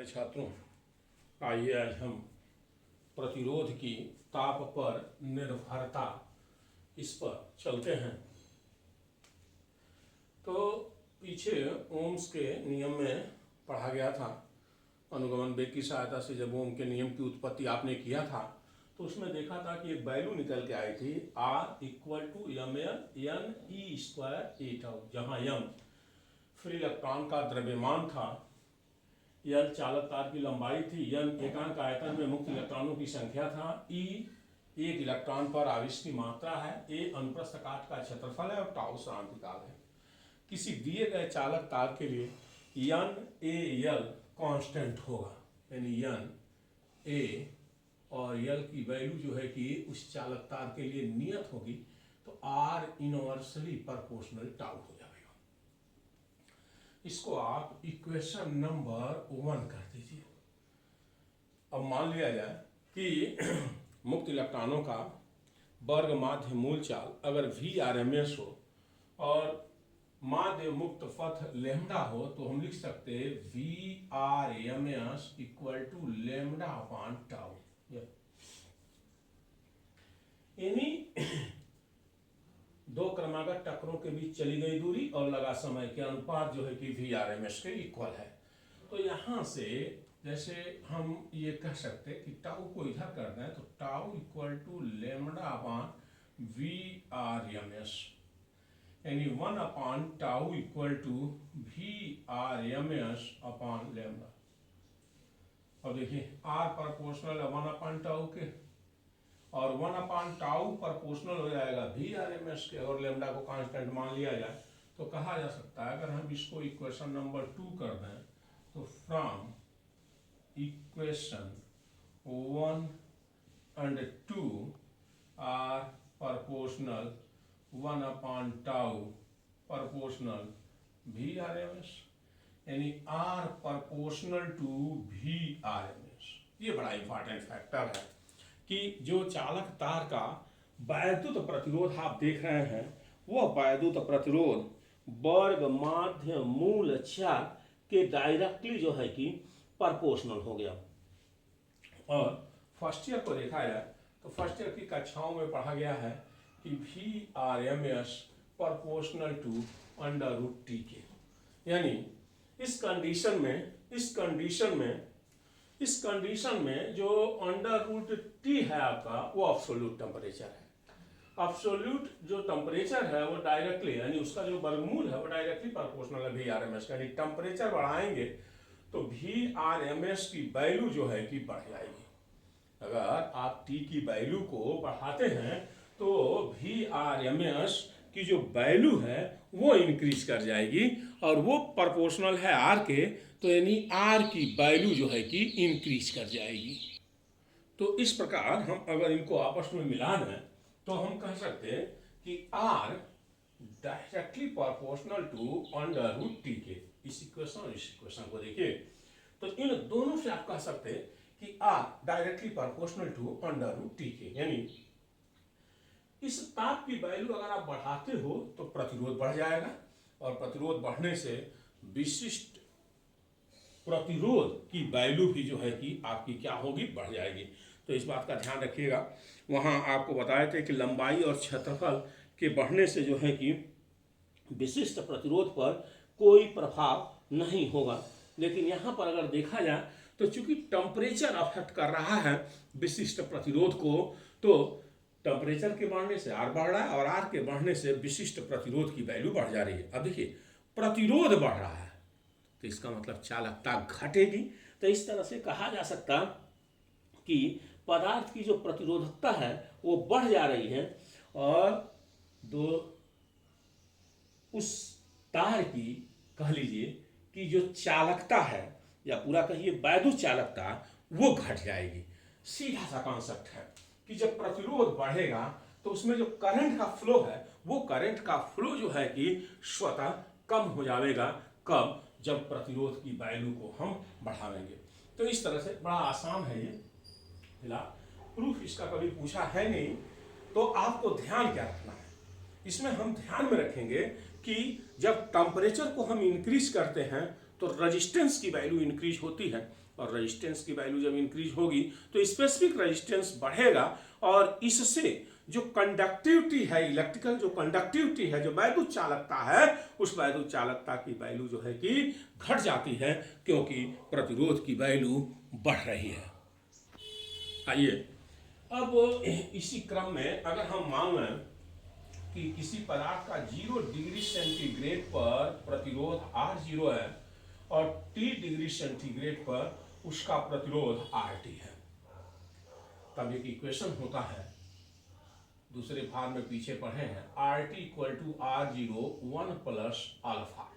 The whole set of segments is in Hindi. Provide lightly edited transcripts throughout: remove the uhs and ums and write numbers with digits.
छात्रों, आइए आज हम प्रतिरोध की ताप पर निर्भरता इस पर चलते हैं। तो पीछे ओम्स के नियम में पढ़ा गया था, अनुगमन वेग की सहायता से जब ओम के नियम की उत्पत्ति आपने किया था तो उसमें देखा था कि एक वैल्यू निकल के आई थी R = mn e स्क्वायर ए टाउ, जहाँ m फ्री इलेक्ट्रॉन का द्रव्यमान था, L चालक तार की लंबाई थी, n एकांक आयतन में मुक्त इलेक्ट्रॉनों की संख्या था, E एक इलेक्ट्रॉन पर आवेश की मात्रा है, A अनुप्रस्थ काट का क्षेत्रफल है और टाउ शांति काल है। किसी दिए गए चालक तार के लिए NaL कांस्टेंट होगा, यानी Na और L की वैल्यू जो है कि उस चालक तार के लिए नियत होगी, तो R इनवर्सली प्रोपोर्शनल टाउ हो जाएगा। इसको आप इक्वेशन नंबर 1 कर दीजिए। अब मान लिया जाए कि मुक्त इलेक्ट्रॉनों का वर्ग माध्य मूल चाल अगर Vrms हो और माध्य मुक्त पथ लैम्डा हो, तो हम लिख सकते हैं Vrms = λ/टाउ। यानी दो क्रमागत टक्करों के बीच चली गई दूरी और लगा समय के अनुपात जो है कि Vrms के इक्वल है। तो यहाँ से जैसे हम ये कह सकते हैं कि टाउ को इधर कर दें तो टाउ = λ/Vrms, यानी 1/टाउ = Vrms/λ। और देखिए R प्रोपोर्शनल है 1/टाउ के और 1/टाउ प्रोपोर्शनल हो जाएगा Vrms के, और लैम्डा को कांस्टेंट मान लिया जाए तो कहा जा सकता है, अगर हम इसको इक्वेशन नंबर 2 कर दें तो from equation 1 and 2 R proportional 1/टाउ प्रोपोर्शनल Vrms, यानी R प्रोपोर्शनल टू Vrms। ये बड़ा इंपॉर्टेंट फैक्टर है कि जो चालक तार का वैद्युत प्रतिरोध आप देख रहे हैं, वह वैद्युत प्रतिरोध वर्ग माध्य मूल चाल के डायरेक्टली जो है कि प्रोपोर्शनल हो गया। और फर्स्ट ईयर को देखा जाए तो फर्स्ट ईयर की कक्षाओं में पढ़ा गया है कि Vrms प्रोपोर्शनल टू √T के, यानी इस कंडीशन में जो √T है आपका वो एब्सोल्यूट टेम्परेचर है। एब्सोल्यूट जो टेम्परेचर है वो डायरेक्टली, यानी उसका जो वर्गमूल है वो डायरेक्टली प्रोपोर्शनल है Vrms, यानी टेम्परेचर बढ़ाएंगे तो Vrms की वैल्यू जो है कि बढ़ जाएगी। अगर आप T की वैल्यू को बढ़ाते हैं तो Vrms की जो वैल्यू है वो इंक्रीज कर जाएगी और वो प्रोपोर्शनल है R के, तो यानी R की वैल्यू जो है कि इंक्रीज कर जाएगी। तो इस प्रकार हम अगर इनको आपस में मिला दें तो हम कह सकते हैं कि R directly proportional to √T के। इस इक्वेशन को देखिए तो इन दोनों से आप कह सकते हैं कि R directly proportional to √T के, यानी इस ताप की वैल्यू अगर आप बढ़ाते हो तो प्रतिरोध बढ़ जाएगा और प्रतिरोध बढ़ने से विशिष्ट प्रतिरोध की वैल्यू भी जो है कि आपकी क्या होगी, बढ़ जाएगी। तो इस बात का ध्यान रखिएगा। वहाँ आपको बताए थे कि लंबाई और क्षेत्रफल के बढ़ने से जो है कि विशिष्ट प्रतिरोध पर कोई प्रभाव नहीं होगा, लेकिन यहाँ पर अगर देखा जाए तो चूंकि टेम्परेचर अफेक्ट कर रहा है विशिष्ट प्रतिरोध को, तो टेम्परेचर के बढ़ने से R बढ़ रहा है और R के बढ़ने से विशिष्ट प्रतिरोध की वैल्यू बढ़ जा रही है। अब देखिए प्रतिरोध बढ़ रहा है तो इसका मतलब चालकता घटेगी। तो इस तरह से कहा जा सकता कि पदार्थ की जो प्रतिरोधकता है वो बढ़ जा रही है और उस तार की कह लीजिए कि जो चालकता है या पूरा कहिए वैद्युत चालकता वो घट जाएगी। सीधा सा कॉन्सेप्ट है कि जब प्रतिरोध बढ़ेगा तो उसमें जो करंट का फ्लो है वो करंट का फ्लो जो है कि स्वतः कम हो जाएगा। कब? जब प्रतिरोध की वैल्यू को हम बढ़ावेंगे। तो इस तरह से बड़ा आसान है ये, फिलहाल प्रूफ इसका कभी पूछा है नहीं। तो आपको ध्यान क्या रखना है, इसमें हम ध्यान में रखेंगे कि जब टेम्परेचर को हम इंक्रीज करते हैं तो रेजिस्टेंस की वैल्यू इंक्रीज होती है, और रेजिस्टेंस की वैल्यू जब इंक्रीज होगी तो स्पेसिफिक रेजिस्टेंस बढ़ेगा, और इससे जो कंडक्टिविटी है, इलेक्ट्रिकल जो कंडक्टिविटी है, जो वैद्युत चालकता है, उस वैद्युत चालकता की वैल्यू जो है कि घट जाती है, क्योंकि प्रतिरोध की वैल्यू बढ़ रही है। आइए अब इसी क्रम में अगर हम मान लें कि किसी पदार्थ का 0 डिग्री सेंटीग्रेड पर प्रतिरोध R0 है और T डिग्री सेंटीग्रेड पर उसका प्रतिरोध RT है, तब एक इक्वेशन होता है, दूसरे भाग में पीछे पढ़े हैं, RT equal to R0 1 plus alpha T।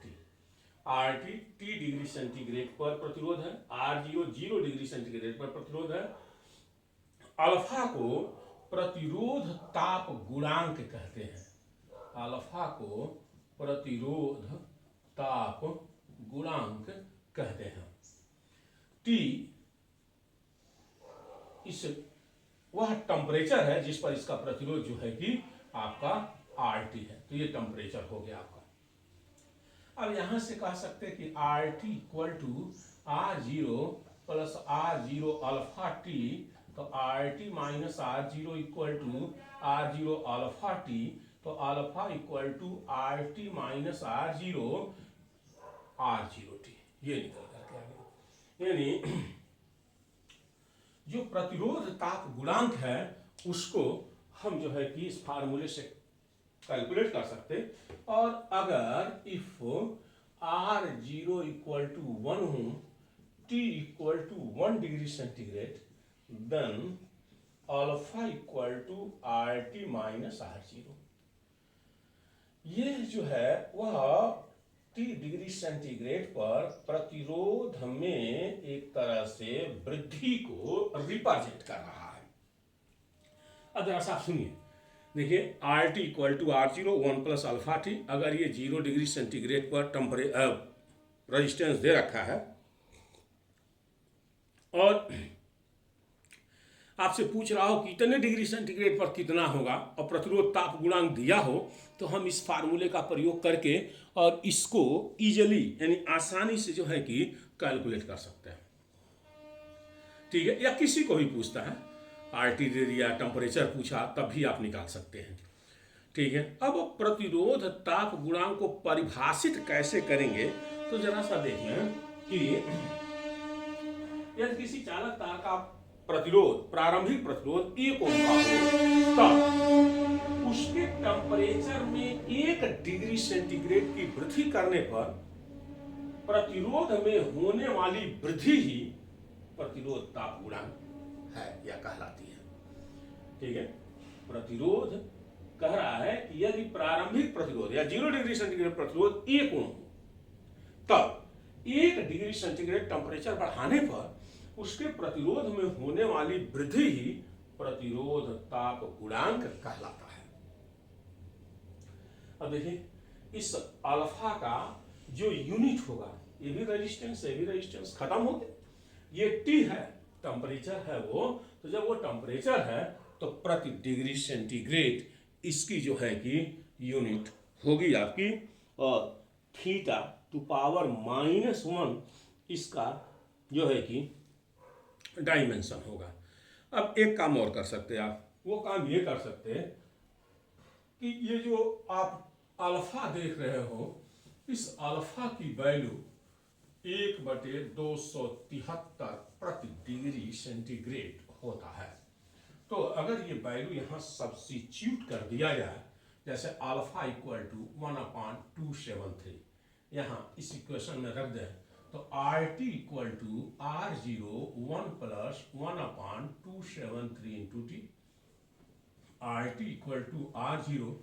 RT T degree centigrade पर प्रतिरोध है, R0 0 डिग्री सेंटीग्रेड पर प्रतिरोध है। अल्फा को प्रतिरोध ताप गुणांक कहते हैं, अल्फा को प्रतिरोध ताप गुणांक कहते हैं। T इस वह टेम्परेचर है जिस पर इसका प्रतिरोध जो है कि आपका RT है, तो ये टेम्परेचर हो गया आपका। अब यहां से कह सकते हैं कि RT equal to R0 plus R0 alpha T, तो RT minus R0 equal to R0 alpha T, तो alpha equal to RT minus R0 R0T, ये निकल करके आ गया। यानी जो प्रतिरोध ताप गुणांक है उसको हम जो है कि इस फार्मूले से कैलकुलेट कर सकते, और अगर इफ R0 इक्वल टू 1 हो, T equal to 1 degree centigrade, then alpha equal to RT minus R0। ये जो है वह T डिग्री सेंटीग्रेड पर प्रतिरोध में एक तरह से वृद्धि को रिप्रेजेंट कर रहा है। अब जरा सा सुनिए, देखिए RT equal to R0 1 plus alpha T, अगर ये 0 डिग्री सेंटीग्रेड पर रेजिस्टेंस दे रखा है और आपसे पूछ रहा हो कि इतने डिग्री सेंटीग्रेड पर कितना होगा और प्रतिरोध ताप गुणांक दिया हो, तो हम इस फार्मूले का प्रयोग करके और इसको इजीली यानी आसानी से जो है कि कैलकुलेट कर सकते हैं। ठीक है, या किसी को भी पूछता है RT दे दिया, टेम्परेचर पूछा, तब भी आप निकाल सकते हैं। ठीक है, अब प्रतिरोध ताप गुणांक को परिभाषित कैसे करेंगे, तो जरा सा देखें कि यदि किसी चालक तार का प्रतिरोध, प्रारंभिक प्रतिरोध 1 ओम का हो, तब उसके टेम्परेचर में 1 डिग्री सेंटीग्रेड की वृद्धि करने पर प्रतिरोध में होने वाली वृद्धि ही प्रतिरोध ताप गुणांक है या कहलाती है। ठीक है, प्रतिरोध कह रहा है कि यदि प्रारंभिक प्रतिरोध या 0 डिग्री सेंटीग्रेड प्रतिरोध 1 ओम हो, तब 1 डिग्री सेंटीग्रेड टेम्परेचर बढ़ाने पर उसके प्रतिरोध में होने वाली वृद्धि ही प्रतिरोध ताप गुणांक कहलाता है। अब देखिए, इस अल्फा का जो यूनिट होगा, ये भी रेजिस्टेंस खत्म हो गया, ये T है, टेम्परेचर है वो, तो जब वो टेम्परेचर है तो प्रति डिग्री सेंटीग्रेड इसकी जो है कि यूनिट होगी आपकी, और थीटा टू पावर -1 इसका जो है कि डायमेंशन होगा। अब एक काम और कर सकते हैं आप, वो काम ये कर सकते हैं कि ये जो आप अल्फा देख रहे हो, इस अल्फा की वैल्यू 1/273 प्रति डिग्री सेंटीग्रेड होता है। तो अगर ये वैल्यू यहाँ सब्स्टिट्यूट कर दिया जाए, जैसे अल्फा इक्वल टू 1/273 यहाँ इस इक्वेशन में रख दें, तो RT equal to R0 1 plus 1/273 into T, RT equal to R0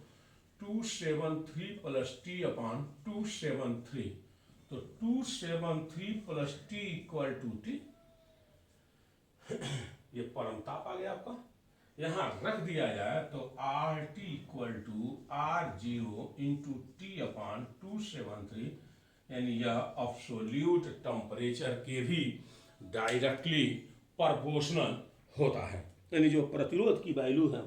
273 plus T upon 273, तो 273 plus T equal to T, ये परमताप आ गया आपका, यहाँ रख दिया जाए तो RT equal to R0 into T upon 273, यानी यह एब्सोल्यूट टेम्परेचर के भी डायरेक्टली प्रोपोर्शनल होता है। यानी जो प्रतिरोध की वैल्यू है,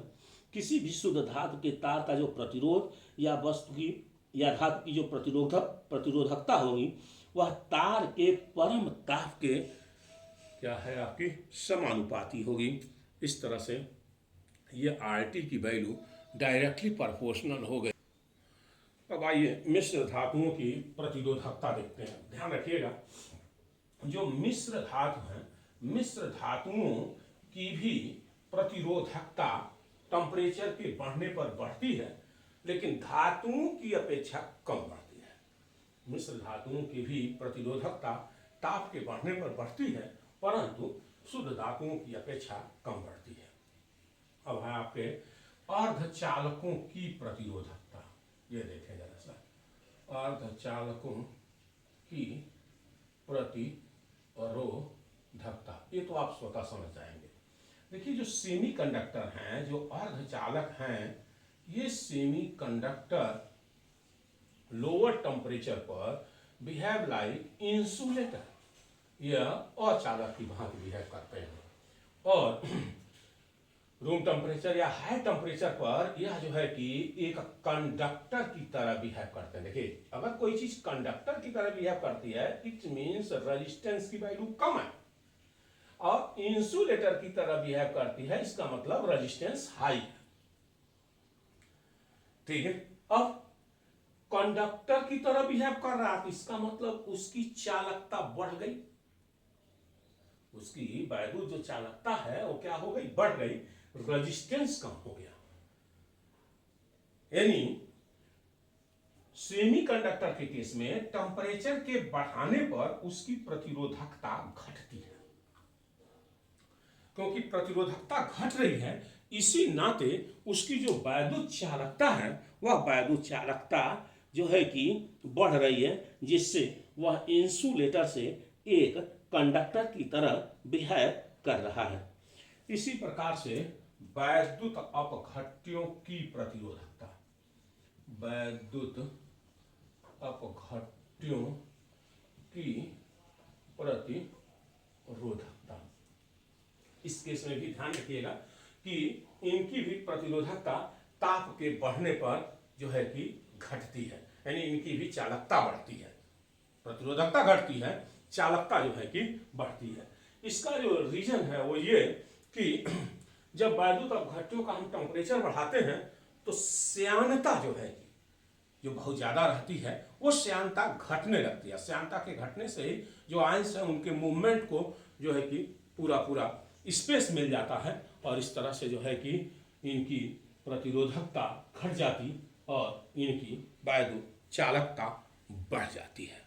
किसी भी शुद्ध धातु के तार का जो प्रतिरोध या वस्तु की या धातु की जो प्रतिरोधकता होगी, वह तार के परम ताप के क्या है आपकी समानुपाती होगी। इस तरह से ये RT की वैल्यू डायरेक्टली प्रोपोर्शनल हो गई। अब आइए मिश्र धातुओं की प्रतिरोधकता देखते हैं। ध्यान रखिएगा, जो मिश्र धातु हैं, मिश्र धातुओं की भी प्रतिरोधकता टेम्परेचर के बढ़ने पर बढ़ती है, लेकिन धातुओं की अपेक्षा कम बढ़ती है। मिश्र धातुओं की भी प्रतिरोधकता ताप के बढ़ने पर बढ़ती है, परंतु शुद्ध धातुओं की अपेक्षा कम बढ़ती है। अब है आपके अर्धचालकों की प्रतिरोधकता। ये देखें जरा सा, अर्धचालकों की प्रतिरोधकता, ये तो आप स्वतः समझ जाएंगे। देखिए, जो सेमीकंडक्टर हैं, जो अर्धचालक हैं, ये सेमीकंडक्टर लोअर टेम्परेचर पर बिहेव लाइक इंसुलेटर या अचालक की भांति बिहेव करते हैं, और रूम टेम्परेचर या हाई टेम्परेचर पर यह जो है कि एक कंडक्टर की तरह बिहेव करते हैं। देखिए, अगर कोई चीज कंडक्टर की तरह बिहेव करती है, इट मीन्स रेजिस्टेंस की वैल्यू कम है, और इंसुलेटर की तरह बिहेव करती है, इसका मतलब रेजिस्टेंस हाई है। ठीक है, अब कंडक्टर की तरह बिहेव कर रहा है, इसका मतलब उसकी चालकता बढ़ गई, उसकी वैद्युत जो चालकता है वो क्या हो गई, बढ़ गई, रेजिस्टेंस कम हो गया। यानी सेमीकंडक्टर के केस में टेम्परेचर के बढ़ाने पर उसकी प्रतिरोधकता घटती है। क्योंकि प्रतिरोधकता घट रही है, इसी नाते उसकी जो वैद्युत चालकता है, वह वैद्युत चालकता जो है कि बढ़ रही है, जिससे वह इंसुलेटर से एक कंडक्टर की तरह बिहेव कर रहा है। इसी प्रकार से वैद्युत अपघट्यों की प्रतिरोधकता, वैद्युत अपघट्यों की प्रतिरोधकता, इस केस में भी ध्यान रखिएगा कि इनकी भी प्रतिरोधकता ताप के बढ़ने पर जो है कि घटती है, यानी इनकी भी चालकता बढ़ती है। प्रतिरोधकता घटती है, चालकता जो है कि बढ़ती है। इसका जो रीजन है वो ये कि जब वैद्युत अपघट्यों का हम टेम्परेचर बढ़ाते हैं तो श्यानता जो है कि जो बहुत ज़्यादा रहती है, वो श्यानता घटने लगती है। श्यानता के घटने से ही जो आयंस हैं उनके मूवमेंट को जो है कि पूरा स्पेस मिल जाता है, और इस तरह से जो है कि इनकी प्रतिरोधकता घट जाती और इनकी वैद्युत चालकता बढ़ जाती है।